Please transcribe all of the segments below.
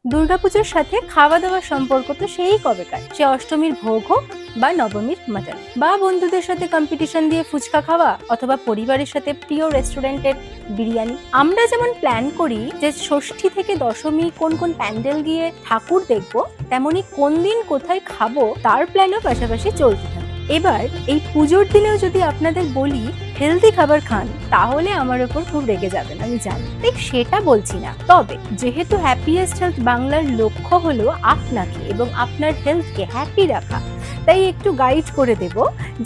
দুর্গাপুজোর সাথে খাওয়া দাওয়ার সম্পর্ক তো সেই কবেকার, সে অষ্টমীর ভোগ হোক বা নবমীর মাটন, বা বন্ধুদের সাথে কম্পিটিশন দিয়ে ফুচকা খাওয়া, অথবা পরিবারের সাথে প্রিয় রেস্টুরেন্টের বিরিয়ানি। আমরা যেমন প্ল্যান করি যে ষষ্ঠী থেকে দশমী কোন কোন প্যান্ডেল গিয়ে ঠাকুর দেখবো, তেমনি কোন দিন কোথায় খাবো তার প্ল্যানও পাশাপাশি চলতে থাকে। এবার এই পুজোর দিনেও যদি আপনাদের বলি হেলদি খাবার খান, তাহলে আমার ওপর খুব রেগে যাবেন আমি জানি, ঠিক সেটা বলছি না। তবে যেহেতু হ্যাপিয়েস্ট হেলথ বাংলার লক্ষ্য হলো আপনাকে এবং আপনার হেলথকে হ্যাপি রাখা, তাই একটু গাইড করে দেব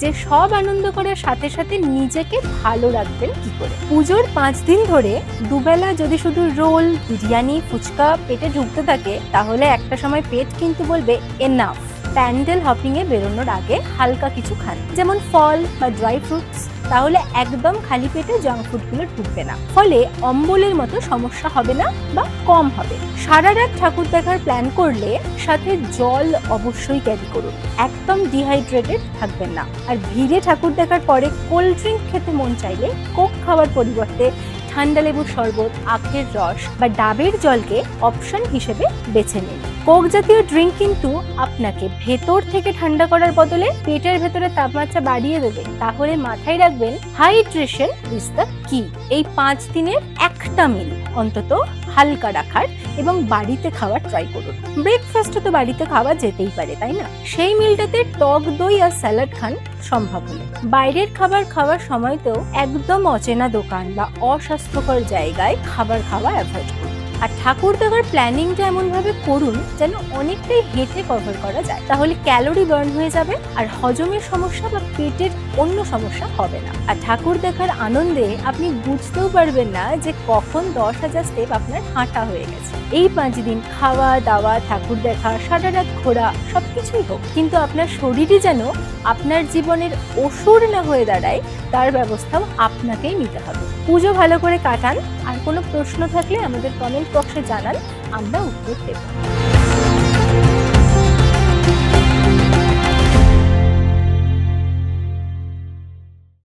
যে সব আনন্দ করার সাথে সাথে নিজেকে ভালো রাখবেন কি করে। পুজোর 5 দিন ধরে দুবেলা যদি শুধু রোল, বিরিয়ানি, ফুচকা পেটে ঢুকতে থাকে, তাহলে একটা সময় পেট কিন্তু বলবে এনাফ। প্যান্ডেল হপিং এ বেরোনোর আগে হালকা কিছু খান, যেমন ফল বা ড্রাই ফ্রুটস, তাহলে একদম খালি পেটে জাঙ্ক ফুডগুলো ঢুকবে না, ফলে অম্বলের মতো সমস্যা হবে না বা কম হবে। সারা রাত ঠাকুর দেখার প্ল্যান করলে সাথে জল অবশ্যই ক্যারি করুন, একদম ডিহাইড্রেটেড থাকবেন না। আর ভিড়ে ঠাকুর দেখার পরে কোল্ড ড্রিঙ্ক খেতে মন চাইলে কোক খাওয়ার পরিবর্তে ঠান্ডা লেবুর শরবত, আখের রস বা ডাবের জলকে অপশন হিসেবে বেছে নিন। কোক জাতীয় ড্রিঙ্ক কিন্তু আপনাকে ভেতর থেকে ঠান্ডা করার বদলে পেটের ভেতরে তাপমাত্রা বাড়িয়ে দেবে। তাহলে মাথায় রাখবেন, হাইড্রেশন ইজ দ্য কি। এই 5 দিনের একটা মিল অন্তত হালকা রাখার এবং বাড়িতে খাওয়ার ট্রাই করুন। ব্রেকফাস্টে তো বাড়িতে খাওয়া যেতেই পারে, তাই না? সেই মিলটাতে টক দই আর স্যালাড খান সম্ভব হলে। বাইরের খাবার খাওয়ার সময়তেও একদম অচেনা দোকান বা অস্বাস্থ্যকর জায়গায় খাবার খাওয়া অ্যাভয়েড করুন। আর ঠাকুর দেখার প্ল্যানিংটা এমন ভাবে করুন যেন অনেকটাই হেঁটে কভার করা যায়, তাহলে ক্যালোরি বার্ন হয়ে যাবে আর হজমের সমস্যা বা পেটের অন্য সমস্যা হবে না। আর ঠাকুর দেখার আনন্দে আপনি বুঝতেও পারবেন না যে কখন 10,000 স্টেপ আপনার হাঁটা হয়ে গেছে। এই 5 দিন খাওয়া দাওয়া, ঠাকুর দেখা, সারা রাত ঘোরা সবকিছুই হোক, কিন্তু আপনার শরীরই যেন আপনার জীবনের অসুর না হয়ে দাঁড়ায়, তার ব্যবস্থাও আপনাকেই নিতে হবে। পুজো ভালো করে কাটান, আর কোনো প্রশ্ন থাকলে আমাদের কমেন্ট বক্সে জানান, আমরা উত্তর দেব।